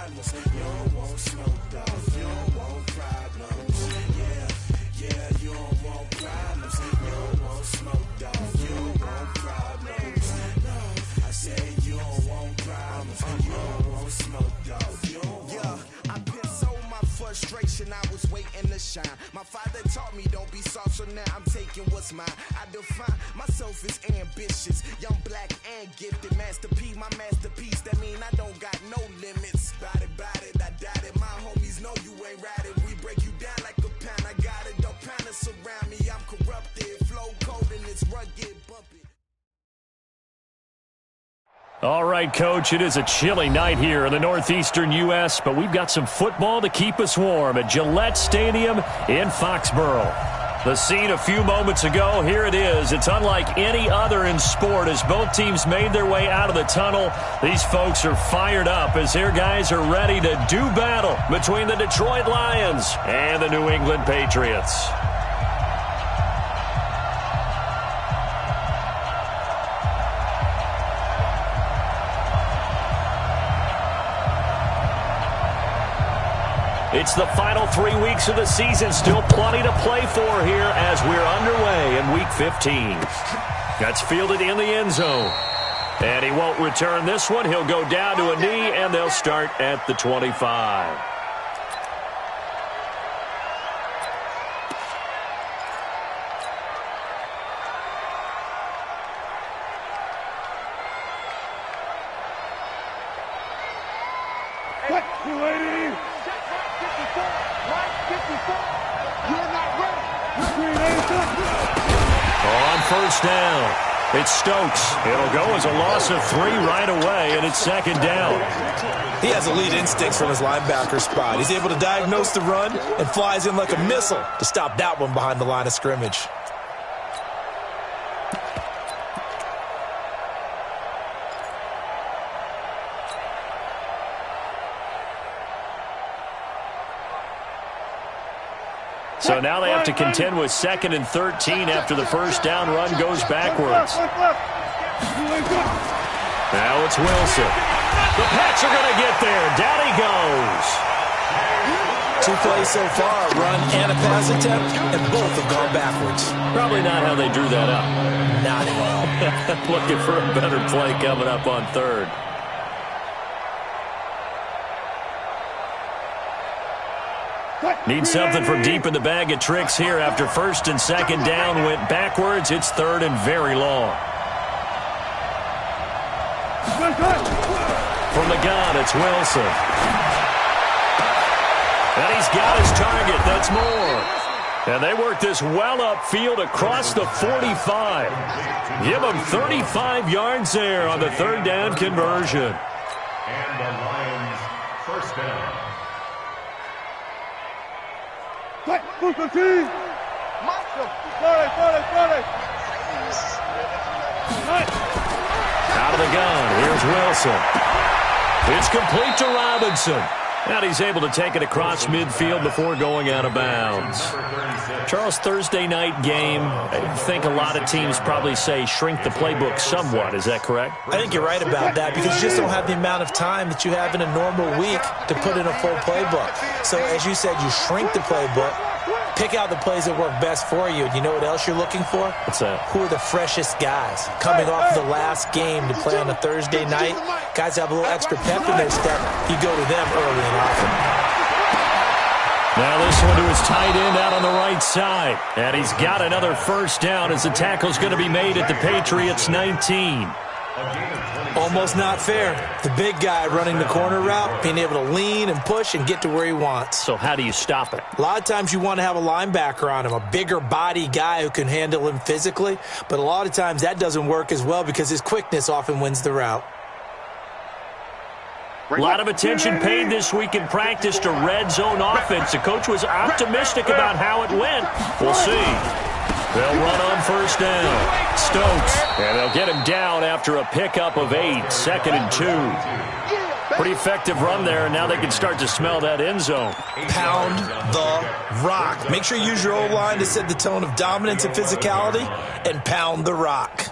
problems. You don't want smoke, dog. You don't want problems. Yeah, you don't want problems. You don't want smoke, dog. You don't want problems. No, I said you don't want problems. You don't want smoke, dog. You don't want. Yeah, I've been so my frustration, I was waiting to shine. My father taught me don't be soft, so now I'm taking what's mine. I define myself as ambitious, young, black, and gifted. Master P, my masterpiece. That mean I don't got no limits. Bout it, I doubt it. My homies know you ain't ratted. We break you down like a pound. I got it, don't panic surround me. I'm corrupted, flow cold and it's rugged, bumpy. All right, Coach, it is a chilly night here in the northeastern U.S., but we've got some football to keep us warm at Gillette Stadium in Foxborough. The scene a few moments ago, here it is. It's unlike any other in sport as both teams made their way out of the tunnel. These folks are fired up as their guys are ready to do battle between the Detroit Lions and the New England Patriots. It's the final 3 weeks of the season. Still plenty to play for here as we're underway in Week 15. That's fielded in the end zone. And he won't return this one. He'll go down to a knee, and they'll start at the 25. On first down, it's Stokes. It'll go as a loss of 3 right away, and it's second down. He has elite instincts from his linebacker spot. He's able to diagnose the run and flies in like a missile to stop that one behind the line of scrimmage. So now they have to contend with 2nd and 13 after the first down run goes backwards. Now it's Wilson. The Pats are going to get there. Down he goes. 2 plays so far, a run and a pass attempt, and both have gone backwards. Probably not how they drew that up. Not at all. Looking for a better play coming up on 3rd. Need something from deep in the bag of tricks here after 1st and 2nd down went backwards. It's 3rd and very long. From the gun, it's Wilson. And he's got his target. That's more. And they work this well upfield across the 45. Give them 35 yards there on the 3rd down conversion. And the Lions first down. Out of the gun, here's Wilson. It's complete to Robinson. And he's able to take it across midfield before going out of bounds. Charles, Thursday night game, I think a lot of teams probably say shrink the playbook somewhat. Is that correct? I think you're right about that because you just don't have the amount of time that you have in a normal week to put in a full playbook. So as you said, you shrink the playbook, pick out the plays that work best for you. And you know what else you're looking for? What's that? Who are the freshest guys coming off the last game to play on a Thursday night? Guys have a little extra pep in their step. You go to them early and often. Now this one to his tight end out on the right side. And he's got another first down as the tackle's going to be made at the Patriots 19. Almost not fair. The big guy running the corner route, being able to lean and push and get to where he wants. So how do you stop it? A lot of times you want to have a linebacker on him, a bigger body guy who can handle him physically. But a lot of times that doesn't work as well because his quickness often wins the route. A lot of attention paid this week in practice to red zone offense. The coach was optimistic about how it went. We'll see. They'll run on first down. Stokes. And they'll get him down after a pickup of 8. 2nd and 2. Pretty effective run there, and now they can start to smell that end zone. Pound the rock. Make sure you use your O-line to set the tone of dominance and physicality, and pound the rock.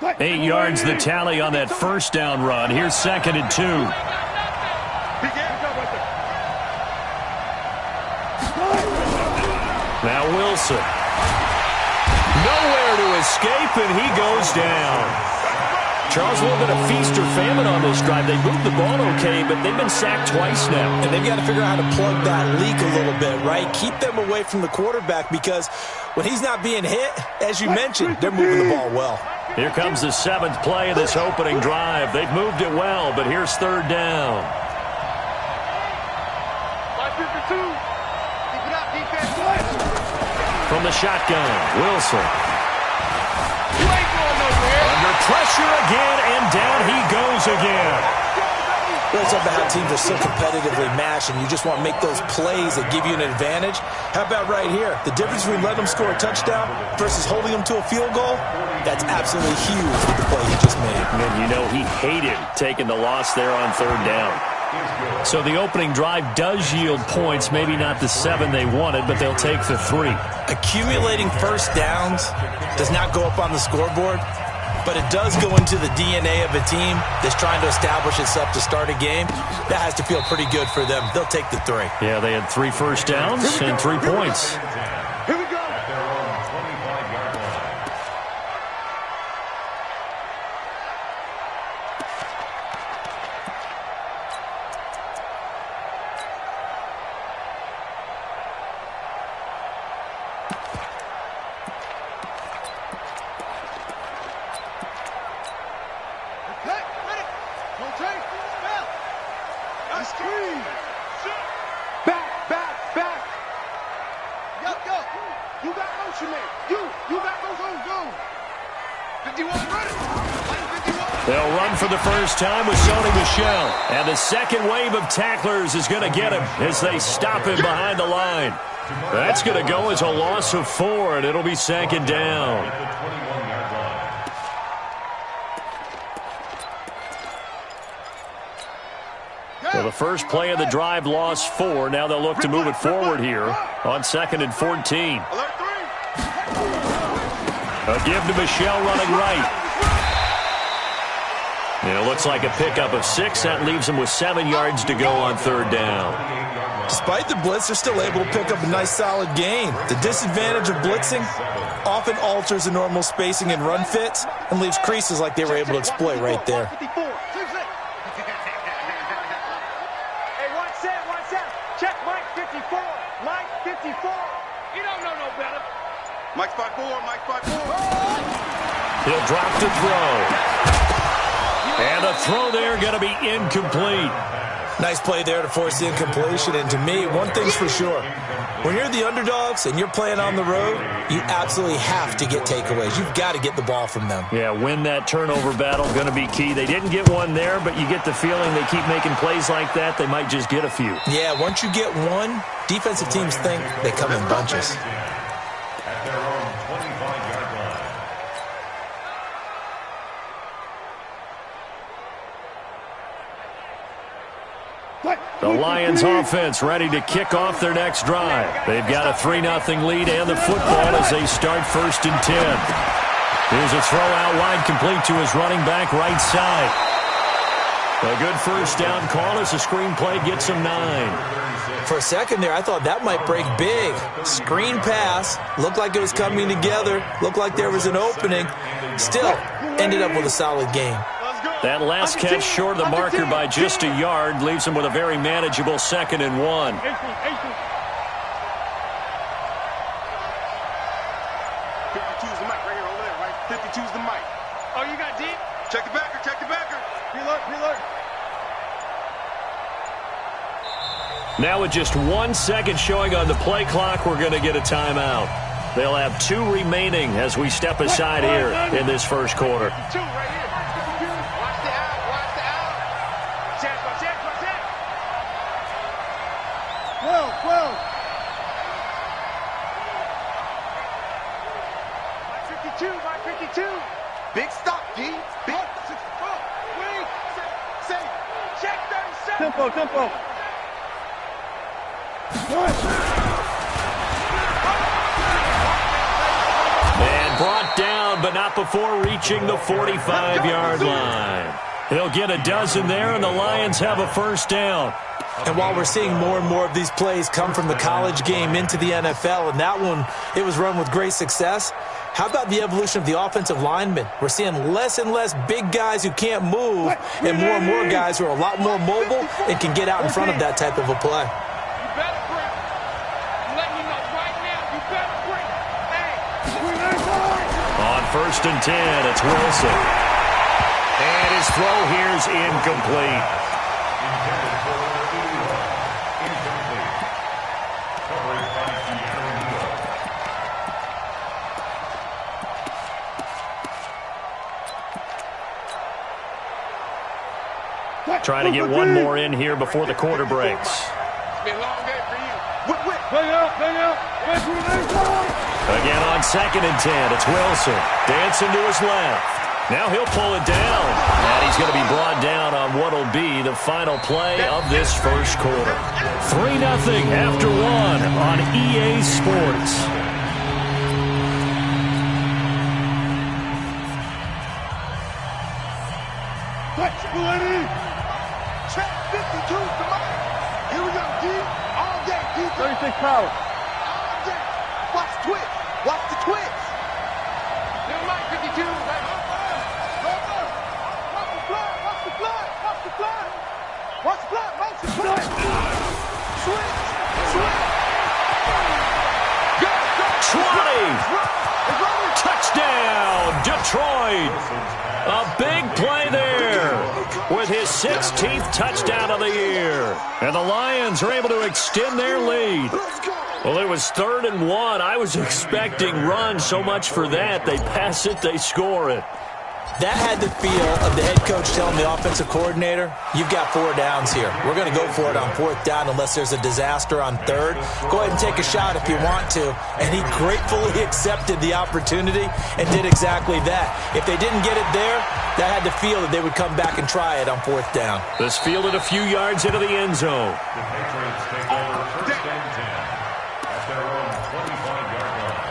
8 yards the tally on that first down run. Here's 2nd and 2. Now Wilson. Nowhere to escape, and he goes down. Charles, a little bit of feast or famine on this drive. They moved the ball okay, but they've been sacked twice now. And they've got to figure out how to plug that leak a little bit, right? Keep them away from the quarterback because when he's not being hit, as you mentioned, they're moving the ball well. Here comes the 7th play of this opening drive. They've moved it well, but here's 3rd down. From the shotgun, Wilson. Under pressure again, and down he goes again. Really something about how teams are so competitively matched, and you just want to make those plays that give you an advantage. How about right here? The difference between letting them score a touchdown versus holding them to a field goal, that's absolutely huge with the play he just made. And you know he hated taking the loss there on 3rd down. So the opening drive does yield points, maybe not the 7 they wanted, but they'll take the 3. Accumulating first downs does not go up on the scoreboard, but it does go into the DNA of a team that's trying to establish itself to start a game. That has to feel pretty good for them. They'll take the 3. Yeah, they had 3 first downs and 3 points. Here we go. At their own 25-yard line. They'll run for the first time with Sony Michel. And the second wave of tacklers is going to get him as they stop him behind the line. That's going to go as a loss of 4, and it'll be 2nd down. Well, the first play of the drive lost 4. Now they'll look to move it forward here on 2nd and 14. A give to Michel running right. And it looks like a pickup of 6. That leaves them with 7 yards to go on 3rd down. Despite the blitz, they're still able to pick up a nice solid gain. The disadvantage of blitzing often alters the normal spacing and run fits and leaves creases like they were able to exploit right there. Hey, one set. Check Mike 54. Mike 54. You don't know no better. Mike 5-4, Mike 5-4. He'll drop to throw. And a throw there going to be incomplete. Nice play there to force the incompletion. And to me, one thing's for sure. When you're the underdogs and you're playing on the road, you absolutely have to get takeaways. You've got to get the ball from them. Yeah, win that turnover battle, going to be key. They didn't get one there, but you get the feeling they keep making plays like that, they might just get a few. Yeah, once you get one, defensive teams think they come in bunches. At their own 25-yard line. The Lions offense ready to kick off their next drive. They've got a 3-0 lead and the football as they start 1st and 10. Here's a throw out wide complete to his running back right side. A good first down call as the screen play gets him 9. For a second there, I thought that might break big. Screen pass, looked like it was coming together, looked like there was an opening. Still, ended up with a solid game. That last catch short of the marker by just a yard leaves him with a very manageable 2nd and 1. 52's the mic right here over there, right? 52's the mic. Oh, you got deep? Check the backer, check the backer. Reload. Now with just 1 second showing on the play clock, we're going to get a timeout. They'll have 2 remaining as we step aside here in this first quarter. 2 right here. Watch the out. Check. 12. Mike 52. Big stop, D. Big. Wait. Say. Check 37. Tempo. And brought down, but but not before reaching the 45-yard line. He'll get a dozen there, and the Lions have a first down. And while we're seeing more and more of these plays come from the college game into the NFL, and that one, it was run with great success, how about the evolution of the offensive linemen? We're seeing less and less big guys who can't move and more guys who are a lot more mobile and can get out in front of that type of a play. On 1st and 10, it's Wilson. And his throw here is incomplete. Trying to get one more in here before the quarter breaks. It's been a long day for you. Again on 2nd and 10, it's Wilson. Dancing to his left. Now he'll pull it down. And he's going to be brought down on what will be the final play of this first quarter. 3-0 after 1 on EA Sports. Check 52 to Mike. Here we go, D. All day, defense. 36 power. All day. Watch the twitch. Watch the twitch. Little Mike, 52. Right. Watch the blood. Watch the blood. Watch the blood. Watch the blood. Watch the blood. Switch. Switch. Go, go. 20. Touchdown, Detroit. A big play there with his 16th touchdown of the year. And the Lions are able to extend their lead. Well, it was 3rd and 1. I was expecting run, so much for that. They pass it, they score it. That had the feel of the head coach telling the offensive coordinator, you've got 4 downs here. We're going to go for it on 4th down unless there's a disaster on 3rd. Go ahead and take a shot if you want to. And he gratefully accepted the opportunity and did exactly that. If they didn't get it there, that had the feel that they would come back and try it on 4th down. This fielded a few yards into the end zone. The Patriots take over 1st and 10 at their own 25-yard line.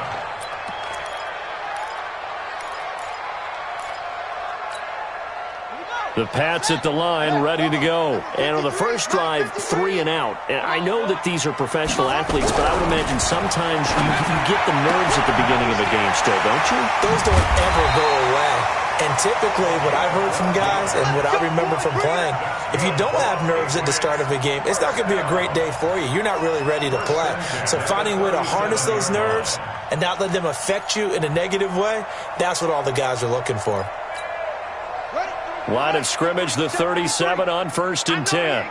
The Pats at the line, ready to go. And on the first drive, 3 and out. And I know that these are professional athletes, but I would imagine sometimes you get the nerves at the beginning of a game still, don't you? Those don't ever go away. And typically what I've heard from guys and what I remember from playing, if you don't have nerves at the start of a game, it's not going to be a great day for you. You're not really ready to play. So finding a way to harness those nerves and not let them affect you in a negative way, that's what all the guys are looking for. Line of scrimmage, the 37 on 1st and 10.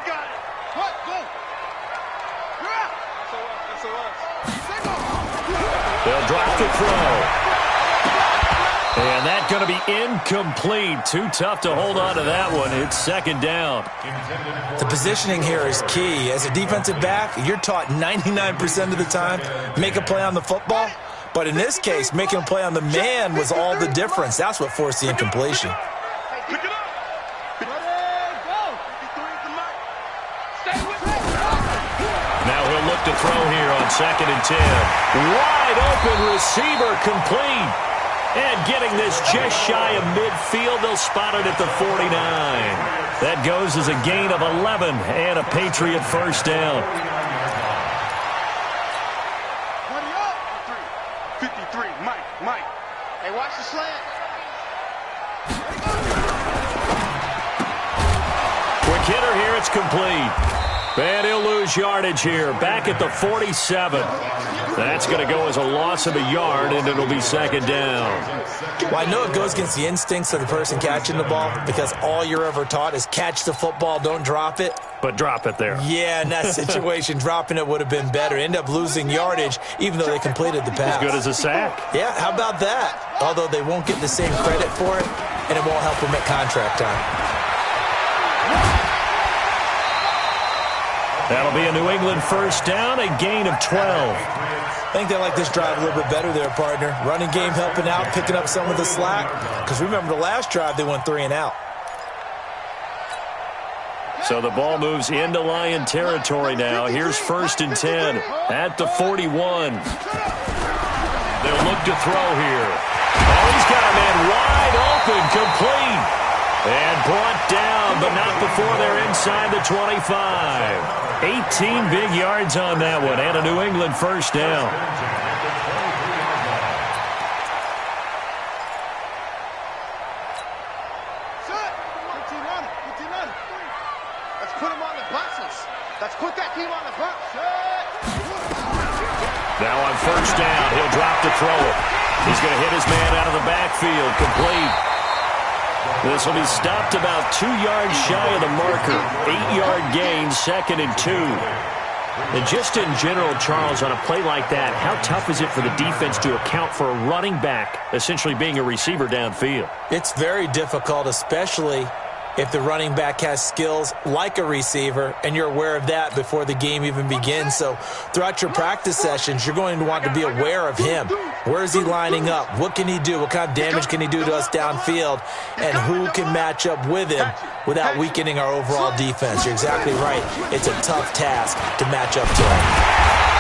They'll drop the throw. And that's going to be incomplete. Too tough to hold on to that one. It's 2nd down. The positioning here is key. As a defensive back, you're taught 99% of the time, make a play on the football. But in this case, making a play on the man was all the difference. That's what forced the incompletion. Now he'll look to throw here on 2nd and 10. Wide open receiver complete. And getting this just shy of midfield, they'll spot it at the 49. That goes as a gain of 11 and a Patriot first down. 53, Mike. Hey, watch the slant. Quick hitter here, it's complete. And he'll lose yardage here, back at the 47. That's going to go as a loss of a yard, and it'll be 2nd down. Well, I know it goes against the instincts of the person catching the ball because all you're ever taught is catch the football, don't drop it. But drop it there. Yeah, in that situation, dropping it would have been better. End up losing yardage, even though they completed the pass. As good as a sack. Yeah, how about that? Although they won't get the same credit for it, and it won't help them at contract time. That'll be a New England first down, a gain of 12. I think they like this drive a little bit better there, partner. Running game helping out, picking up some of the slack. Because remember the last drive, they went 3 and out. So the ball moves into Lion territory now. Here's 1st and 10 at the 41. They'll look to throw here. Oh, he's got a man wide open, complete. And brought down, but not before they're inside the 25. 18 big yards on that one, and a New England first down. Let's put him on the buses. Let's put that team on the bus. Now on first down, he'll drop to throw it. He's going to hit his man out of the backfield, complete. This will be stopped about 2 yards shy of the marker. 8-yard gain, 2nd and 2. And just in general, Charles, on a play like that, how tough is it for the defense to account for a running back essentially being a receiver downfield? It's very difficult, especially if the running back has skills like a receiver, and you're aware of that before the game even begins. So throughout your practice sessions, you're going to want to be aware of him. Where is he lining up? What can he do? What kind of damage can he do to us downfield? And who can match up with him without weakening our overall defense? You're exactly right. It's a tough task to match up to him.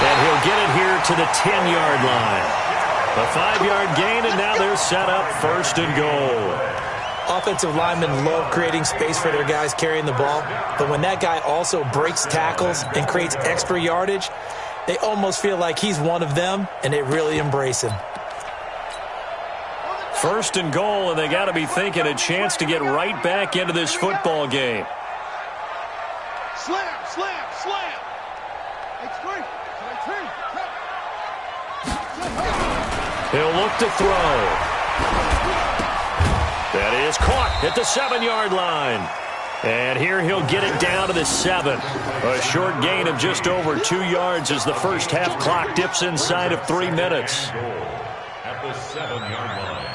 And he'll get it here to the 10-yard line. A 5-yard gain, and now they're set up 1st and goal. Offensive linemen love creating space for their guys carrying the ball, but when that guy also breaks tackles and creates extra yardage, they almost feel like he's one of them, and they really embrace him. 1st and goal, and they got to be thinking a chance to get right back into this football game. Slam, slam, slam. He'll look to throw. That is caught at the 7-yard line. And here he'll get it down to the 7. A short gain of just over 2 yards as the first half clock dips inside of 3 minutes. At the 7-yard line.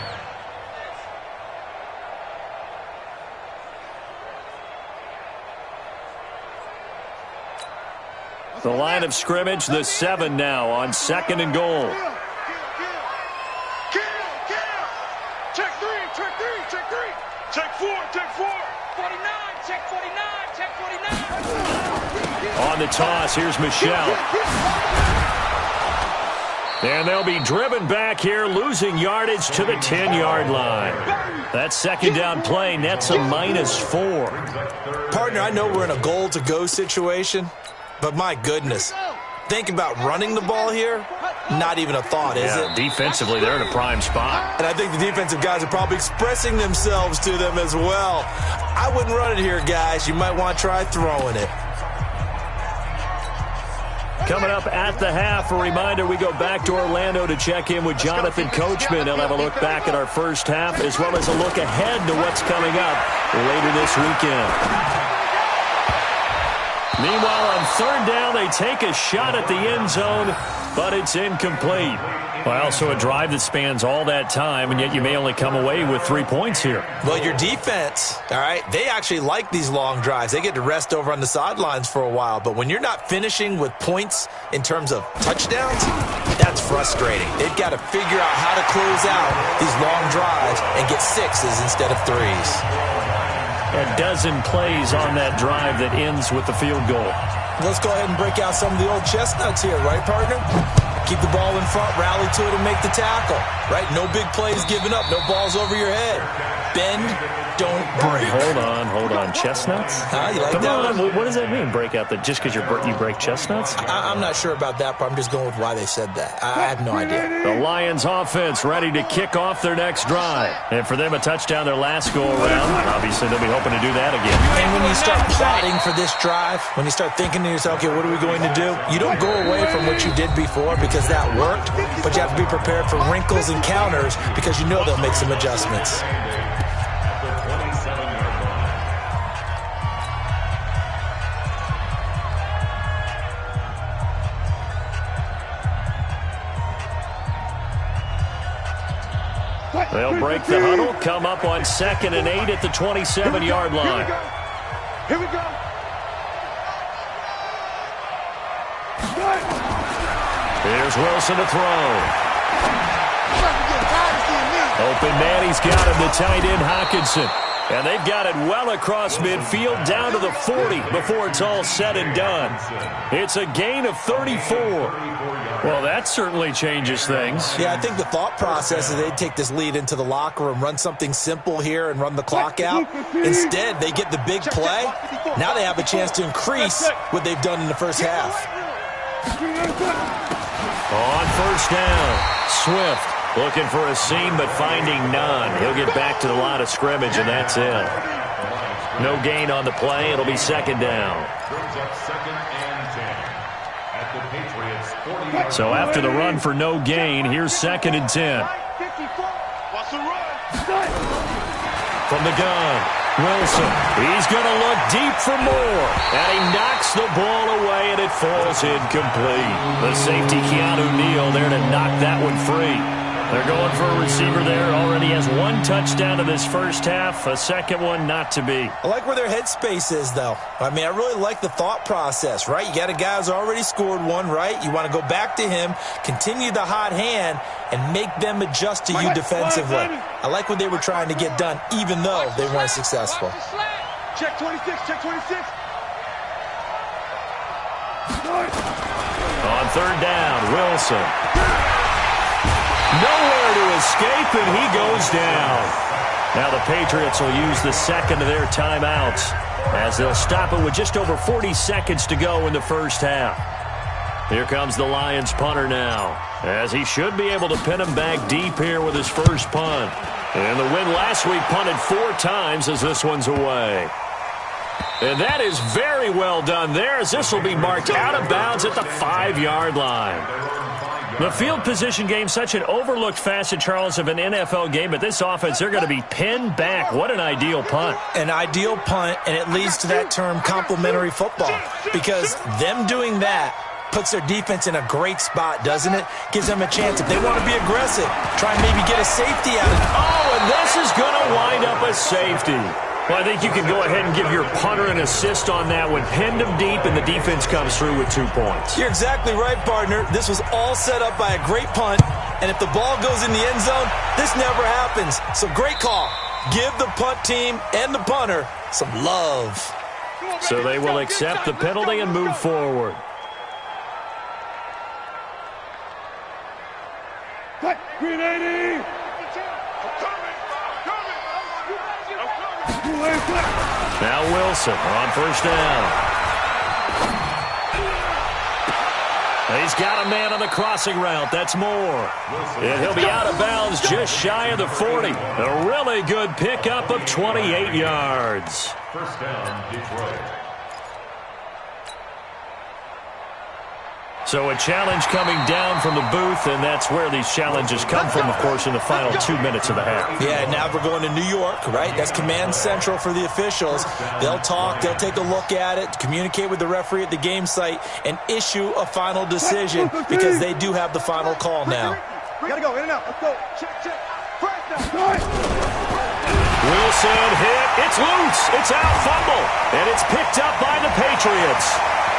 The line of scrimmage, the 7 now on 2nd and goal. Check 3, check 3, check 3. Check 4, check 4. 49, check 49, check 49. On the toss, here's Michelle. And they'll be driven back here, losing yardage to the 10-yard line. That 2nd down play nets a -4. Partner, I know we're in a goal-to-go situation, but my goodness, think about running the ball here. Not even a thought, is it? Defensively, they're in a prime spot. And I think the defensive guys are probably expressing themselves to them as well. I wouldn't run it here, guys. You might want to try throwing it. Coming up at the half, a reminder, we go back to Orlando to check in with Jonathan Coachman. He'll have a look back at our first half as well as a look ahead to what's coming up later this weekend. Meanwhile, on 3rd down, they take a shot at the end zone, but it's incomplete. Well, also a drive that spans all that time, and yet you may only come away with 3 points here. Well, your defense, all right, they actually like these long drives. They get to rest over on the sidelines for a while, but when you're not finishing with points in terms of touchdowns, that's frustrating. They've got to figure out how to close out these long drives and get 6s instead of 3s. A dozen plays on that drive that ends with the field goal. Let's go ahead and break out some of the old chestnuts here, right, partner? Keep the ball in front, rally to it, and make the tackle, right? No big plays given up, no balls over your head. Bend, don't break. Hold on. Chestnuts? You like Come that on. one? What does that mean, break out? Just because you break chestnuts? I'm not sure about that, but I'm just going with why they said that. I have no idea. The Lions offense ready to kick off their next drive. And for them, a touchdown their last go-around. Obviously, they'll be hoping to do that again. And when you start plotting for this drive, when you start thinking to yourself, okay, what are we going to do? You don't go away from what you did before because that worked, but you have to be prepared for wrinkles and counters because you know they'll make some adjustments. They'll break the huddle, come up on 2nd and 8 at the 27-yard line. Here we go. Here's Wilson to throw. Open man, he's got him, the tight end Hockenson. And they've got it well across midfield, down to the 40 before it's all said and done. It's a gain of 34. Well, that certainly changes things. Yeah, I think the thought process is they'd take this lead into the locker room, run something simple here and run the clock out. Instead, they get the big play. Now they have a chance to increase what they've done in the first half. On first down, Swift looking for a seam but finding none. He'll get back to the line of scrimmage, and that's it. No gain on the play. It'll be second down. Brings up 2nd and 10 at the Patriots 40. So after the run for no gain, here's 2nd and 10. What's the run? From the gun, Wilson. He's going to look deep for more. And he knocks the ball away, and it falls incomplete. The safety, Keanu Neal, there to knock that one free. They're going for a receiver there. Already has 1 touchdown in this first half. A second one not to be. I like where their headspace is, though. I mean, I really like the thought process, right? You got a guy who's already scored one, right? You want to go back to him, continue the hot hand, and make them adjust to you defensively. I like what they were trying to get done, even though they weren't successful. Check 26, check 26. On third down, Wilson. Nowhere to escape, and he goes down. Now the Patriots will use the second of their timeouts as they'll stop it with just over 40 seconds to go in the first half. Here comes the Lions punter now, as he should be able to pin him back deep here with his first punt. And the win last week punted 4 times as this one's away. And that is very well done there, as this will be marked out of bounds at the 5-yard line. The field position game, such an overlooked facet, Charles, of an NFL game, but this offense, they're going to be pinned back. What an ideal punt. An ideal punt, and it leads to that term complementary football, because them doing that puts their defense in a great spot, doesn't it? Gives them a chance, if they want to be aggressive, try and maybe get a safety out of it. Oh, and this is going to wind up a safety. Well, I think you can go ahead and give your punter an assist on that one. Pinned him deep, and the defense comes through with 2 points. You're exactly right, partner. This was all set up by a great punt, and if the ball goes in the end zone, this never happens. So great call. Give the punt team and the punter some love. So they will accept the penalty and move forward. Green 80. Now Wilson on first down. He's got a man on the crossing route. That's Moore. And he'll be out of bounds just shy of the 40. A really good pickup of 28 yards. First down, Detroit. So a challenge coming down from the booth, and that's where these challenges come from, of course, in the final 2 minutes of the half. Yeah, now we're going to New York, right? That's command central for the officials. They'll talk, they'll take a look at it, communicate with the referee at the game site, and issue a final decision because they do have the final call now. We gotta go, in and out. Let's go. Check, check. First down. Wilson hit. It's loose. It's out. Fumble. And it's picked up by the Patriots.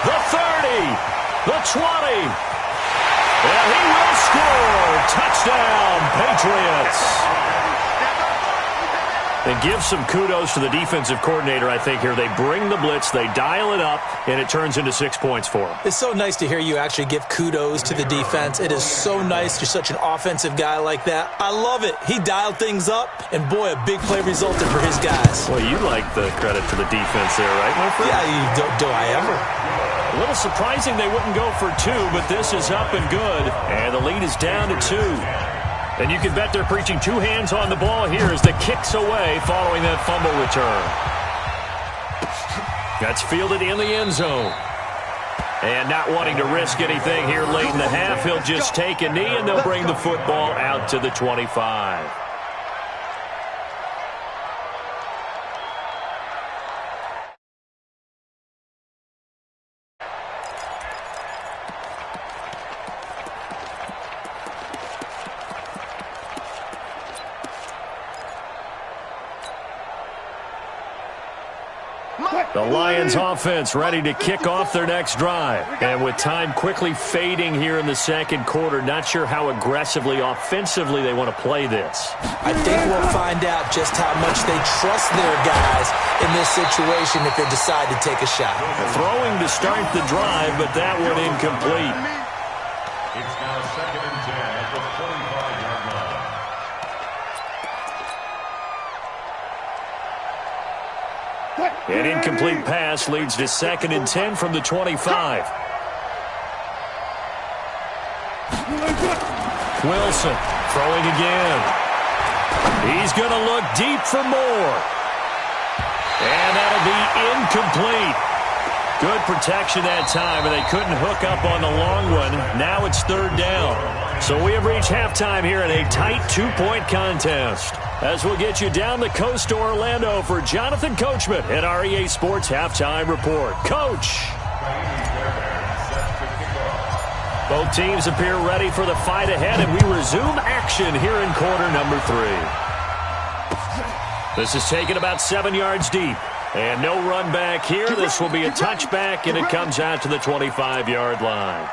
The 30. The 20. And he will score. Touchdown, Patriots. And give some kudos to the defensive coordinator, I think, here. They bring the blitz, they dial it up, and it turns into 6 points for them. It's so nice to hear you actually give kudos to the defense. It is so nice. You're such an offensive guy like that. I love it. He dialed things up, and boy, a big play resulted for his guys. Well, you like the credit to the defense there, right, my friend? Yeah, do I ever? A little surprising they wouldn't go for 2, but this is up and good. And the lead is down to 2. And you can bet they're preaching 2 hands on the ball here as the kick's away following that fumble return. That's fielded in the end zone. And not wanting to risk anything here late in the half, he'll just take a knee and they'll bring the football out to the 25. The Lions offense ready to kick off their next drive. And with time quickly fading here in the second quarter, not sure how aggressively, offensively they want to play this. I think we'll find out just how much they trust their guys in this situation if they decide to take a shot. Throwing to start the drive, but that one incomplete. It's now 2nd and 10 at the 25-yard line. An incomplete pass leads to 2nd and 10 from the 25. Wilson throwing again. He's going to look deep for more. And that'll be incomplete. Good protection that time, and they couldn't hook up on the long one. Now it's 3rd down. So we have reached halftime here in a tight 2-point contest. As we'll get you down the coast to Orlando for Jonathan Coachman at our EA Sports Halftime Report. Coach! Both teams appear ready for the fight ahead, and we resume action here in quarter number 3. This is taken about 7 yards deep. And no run back here. This will be a touchback, and it comes out to the 25-yard line.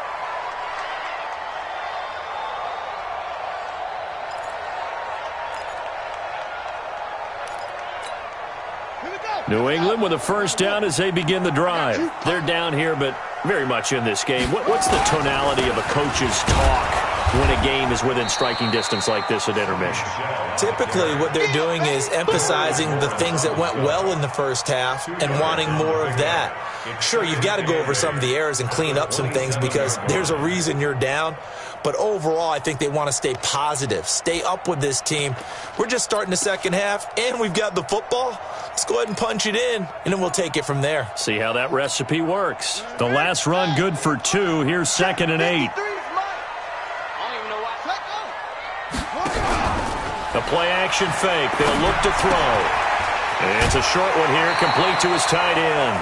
New England with a first down as they begin the drive. They're down here, but very much in this game. What's the tonality of a coach's talk when a game is within striking distance like this at intermission? Typically, what they're doing is emphasizing the things that went well in the first half and wanting more of that. Sure, you've got to go over some of the errors and clean up some things because there's a reason you're down. But overall, I think they want to stay positive, stay up with this team. We're just starting the second half, and we've got the football. Let's go ahead and punch it in, and then we'll take it from there. See how that recipe works. The last run good for 2. Here's 2nd and 8. The play-action fake. They'll look to throw. And it's a short one here, complete to his tight end.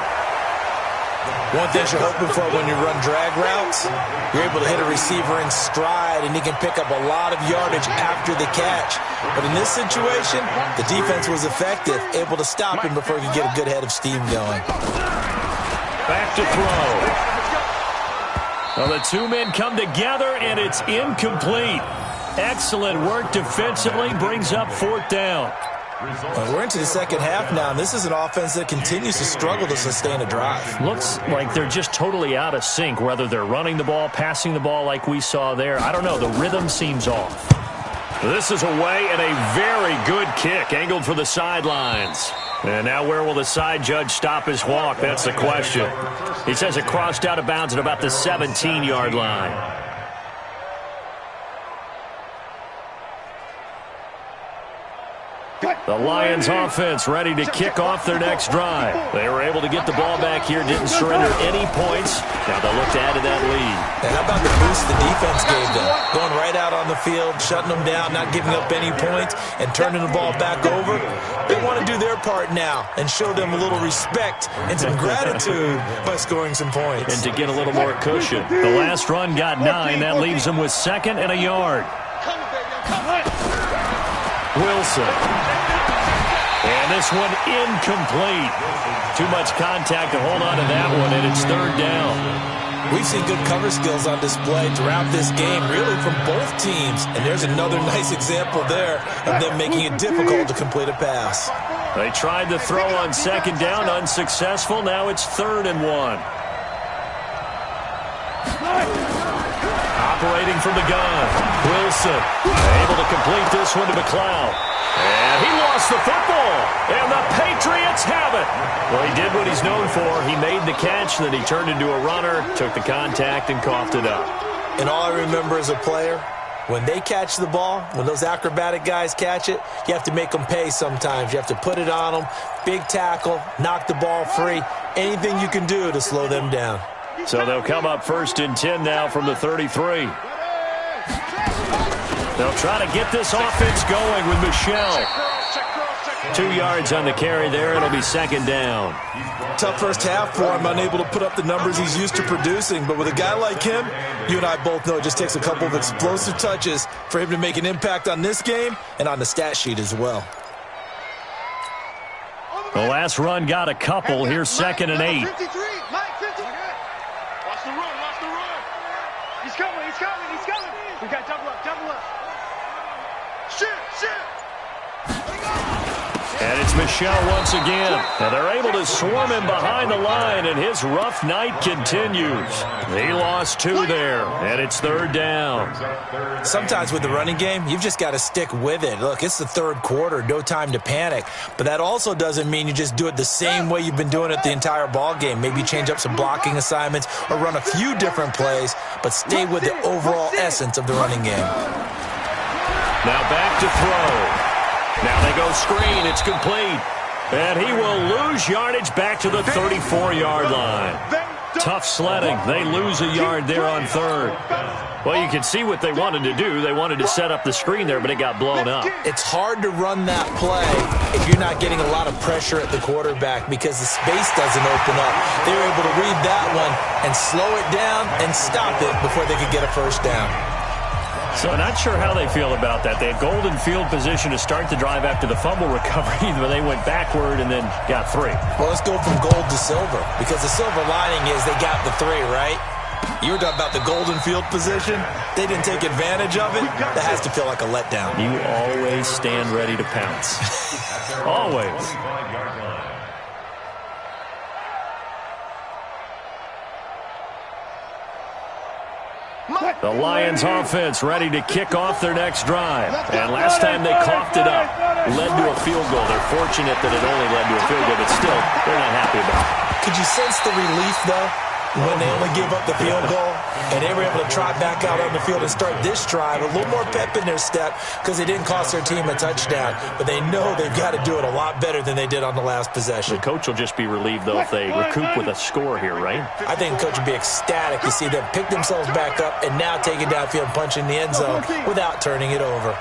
One thing you're hoping for when you run drag routes, you're able to hit a receiver in stride, and he can pick up a lot of yardage after the catch. But in this situation, the defense was effective, able to stop him before he could get a good head of steam going. Back to throw. Well, the two men come together, and it's incomplete. Excellent work defensively, brings up 4th down. Well, we're into the second half now, and this is an offense that continues to struggle to sustain a drive. Looks like they're just totally out of sync, whether they're running the ball, passing the ball like we saw there. I don't know. The rhythm seems off. This is away, and a very good kick angled for the sidelines. And now where will the side judge stop his walk? That's the question. He says it crossed out of bounds at about the 17-yard line. The Lions offense ready to kick off their next drive. They were able to get the ball back here, didn't surrender any points. Now they'll look to add to that lead. And how about the boost the defense gave them? Going right out on the field, shutting them down, not giving up any points, and turning the ball back over. They want to do their part now and show them a little respect and some gratitude by scoring some points. And to get a little more cushion. The last run got 9. That leaves them with 2nd and a yard. Wilson. And this one incomplete. Too much contact to hold on to that one, and it's 3rd down. We've seen good cover skills on display throughout this game, really from both teams. And there's another nice example there of them making it difficult to complete a pass. They tried to throw on 2nd down, unsuccessful. Now it's 3rd and 1. Operating from the gun, Wilson able to complete this one to McLeod. And he lost the football, and the Patriots have it. Well, he did what he's known for. He made the catch, then he turned into a runner, took the contact, and coughed it up. And all I remember as a player, when they catch the ball, when those acrobatic guys catch it, you have to make them pay sometimes. You have to put it on them, big tackle, knock the ball free, anything you can do to slow them down. So they'll come up 1st and 10 now from the 33. They'll try to get this offense going with Michelle. 2 yards on the carry there. It'll be 2nd down. Tough first half for him, unable to put up the numbers he's used to producing. But with a guy like him, you and I both know it just takes a couple of explosive touches for him to make an impact on this game and on the stat sheet as well. The last run got a couple. Here's 2nd and 8. Watch the run, watch the run. He's coming, he's coming, he's coming. We got double up, double up. Shit, shit. And it's Michel once again. And they're able to swarm him behind the line, and his rough night continues. He lost 2 there, and it's 3rd down. Sometimes with the running game, you've just got to stick with it. Look, it's the 3rd quarter, no time to panic. But that also doesn't mean you just do it the same way you've been doing it the entire ball game. Maybe change up some blocking assignments or run a few different plays, but stay with the overall essence of the running game. Now back to throw. Now they go screen. It's complete. And he will lose yardage back to the 34-yard line. Tough sledding. They lose a yard there on 3rd. Well, you can see what they wanted to do. They wanted to set up the screen there, but it got blown up. It's hard to run that play if you're not getting a lot of pressure at the quarterback because the space doesn't open up. They were able to read that one and slow it down and stop it before they could get a 1st down. So not sure how they feel about that. They had golden field position to start the drive after the fumble recovery, but they went backward and then got 3. Well, let's go from gold to silver because the silver lining is they got the 3, right? You were talking about the golden field position. They didn't take advantage of it. That has to feel like a letdown. You always stand ready to pounce. Always. The Lions offense ready to kick off their next drive. And last time they coughed it up, led to a field goal. They're fortunate that it only led to a field goal, but still, they're not happy about it. Could you sense the relief, though, when they only gave up the field goal and they were able to trot back out on the field and start this drive? A little more pep in their step because they didn't cost their team a touchdown, but they know they've got to do it a lot better than they did on the last possession. The coach will just be relieved, though, if they recoup with a score here, right? I think the coach would be ecstatic to see them pick themselves back up and now take it downfield and punch in the end zone without turning it over.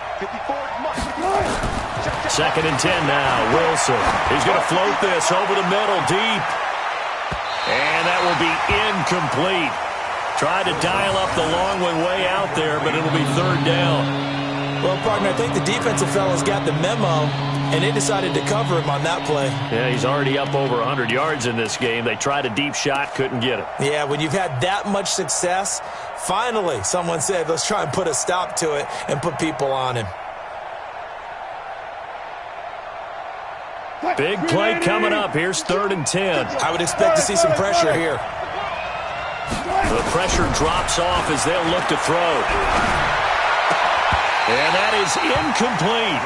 2nd and 10 now. Wilson. He's going to float this over the middle, deep. And that will be incomplete. Tried to dial up the long one way out there, but it'll be 3rd down. Well, partner, I think the defensive fellas got the memo, and they decided to cover him on that play. Yeah, he's already up over 100 yards in this game. They tried a deep shot, couldn't get it. Yeah, when you've had that much success, finally someone said, let's try and put a stop to it and put people on him. Big play coming up. Here's 3rd and 10. I would expect to see some pressure here. The pressure drops off as they'll look to throw. And that is incomplete.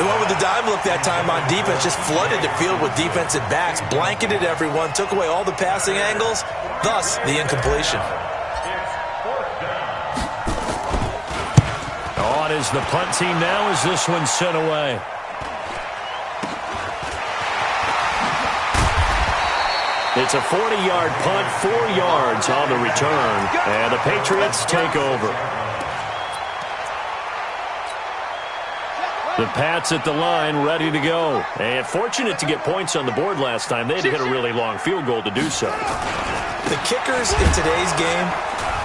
The one with the dive look that time on defense just flooded the field with defensive backs, blanketed everyone, took away all the passing angles, thus the incompletion. On is the punt team now as this one's sent away. It's a 40-yard punt, 4 yards on the return, and the Patriots take over. The Pats at the line, ready to go. And fortunate to get points on the board last time. They had to hit a really long field goal to do so. The kickers in today's game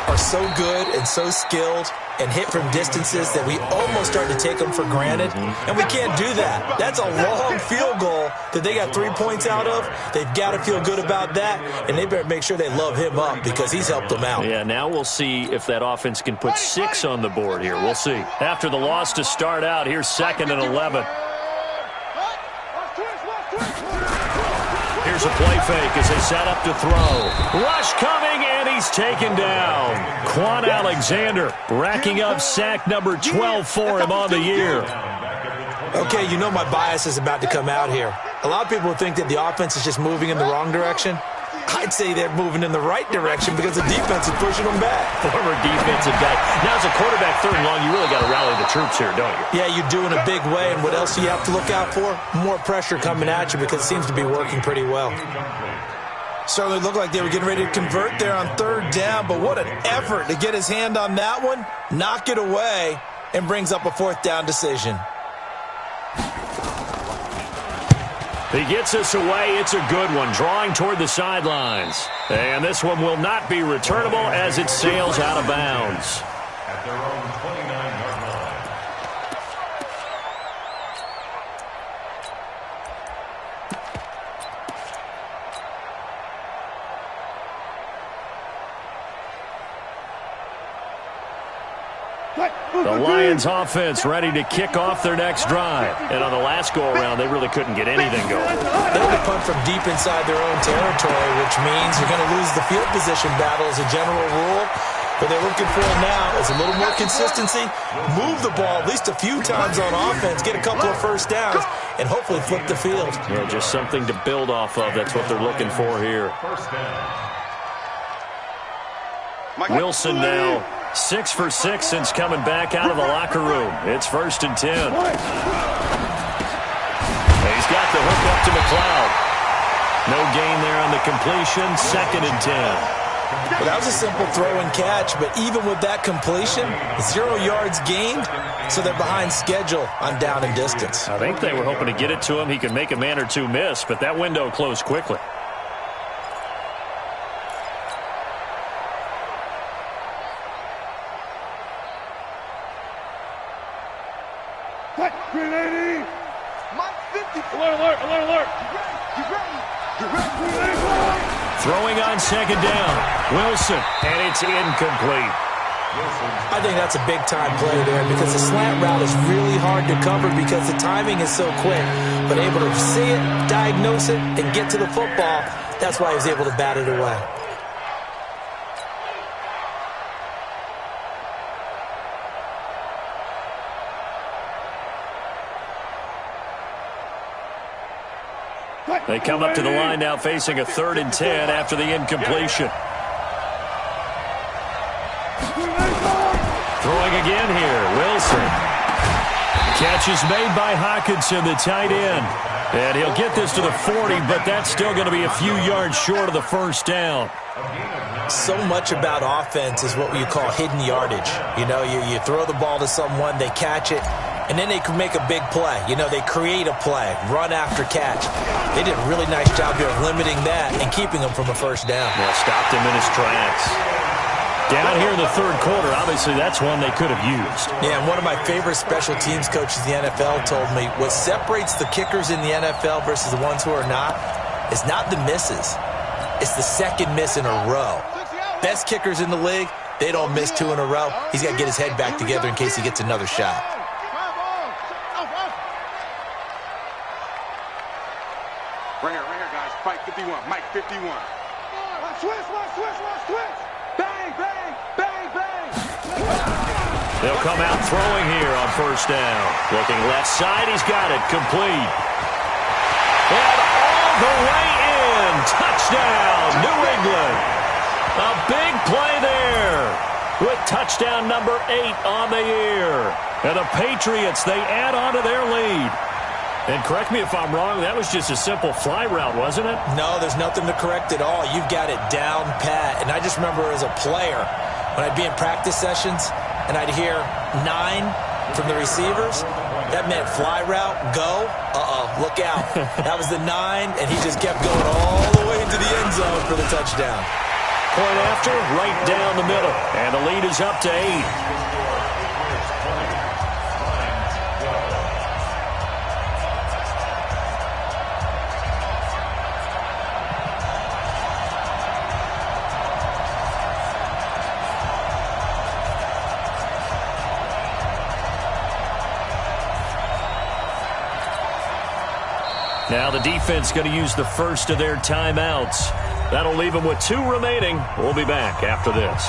are so good and so skilled and hit from distances that we almost start to take them for granted. And we can't do that. That's a long field goal that they got 3 points out of. They've got to feel good about that, and they better make sure they love him up because he's helped them out. Yeah, now we'll see if that offense can put 6 on the board here. We'll see. After the loss to start out, here's 2nd and 11. Here's a play fake as they set up to throw. Rush coming, and he's taken down. Quan Alexander racking up sack number 12 for him on the year. Okay, you know my bias is about to come out here. A lot of people think that the offense is just moving in the wrong direction. I'd say they're moving in the right direction because the defense is pushing them back. Former defensive guy. Now, as a quarterback 3rd and long, you really got to rally the troops here, don't you? Yeah, you do in a big way. And what else do you have to look out for? More pressure coming at you because it seems to be working pretty well. Certainly looked like they were getting ready to convert there on 3rd down, but what an effort to get his hand on that one, knock it away, and brings up a 4th down decision. He gets us away. It's a good one, drawing toward the sidelines. And this one will not be returnable as it sails out of bounds. At their own 29-yard line. The Lions offense ready to kick off their next drive. And on the last go-around, they really couldn't get anything going. They had to punt from deep inside their own territory, which means you're going to lose the field position battle as a general rule. What they're looking for now is a little more consistency, move the ball at least a few times on offense, get a couple of first downs, and hopefully flip the field. Yeah, just something to build off of. That's what they're looking for here. Wilson now 6 for 6 since coming back out of the locker room. It's 1st and 10. He's got the hook up to McLeod. No gain there on the completion. 2nd and 10. Well, that was a simple throw and catch, but even with that completion, 0 yards gained, so they're behind schedule on down and distance. I think they were hoping to get it to him. He could make a man or two miss, but that window closed quickly. Throwing on 2nd down. Wilson, and it's incomplete. I think that's a big-time play there because the slant route is really hard to cover because the timing is so quick. But able to see it, diagnose it, and get to the football, that's why he was able to bat it away. They come up to the line now facing a 3rd and 10 after the incompletion. Throwing again here, Wilson. Catch is made by Hockenson, the tight end. And he'll get this to the 40, but that's still going to be a few yards short of the 1st down. So much about offense is what you call hidden yardage. You know, you throw the ball to someone, they catch it, and then they can make a big play. You know, they create a play, run after catch. They did a really nice job here of limiting that and keeping him from a 1st down. Yeah, stopped him in his tracks. Down here in the 3rd quarter, obviously that's one they could have used. Yeah, and one of my favorite special teams coaches in the NFL told me what separates the kickers in the NFL versus the ones who are not is not the misses. It's the 2nd miss in a row. Best kickers in the league, they don't miss 2 in a row. He's got to get his head back together in case he gets another shot. Right here, guys. Mike 51. Mike 51. Switch. Bang, bang, bang, bang. They'll come out throwing here on 1st down. Looking left side, he's got it. Complete. And all the way in. Touchdown, New England. A big play there with touchdown number 8 on the year. And the Patriots, they add on to their lead. And correct me if I'm wrong, that was just a simple fly route, wasn't it? No, there's nothing to correct at all. You've got it down pat. And I just remember as a player, when I'd be in practice sessions and I'd hear 9 from the receivers, that meant fly route, go, look out. That was the 9, and he just kept going all the way into the end zone for the touchdown. Point after, right down the middle. And the lead is up to 8. Now the defense going to use the first of their timeouts. That'll leave them with 2 remaining. We'll be back after this.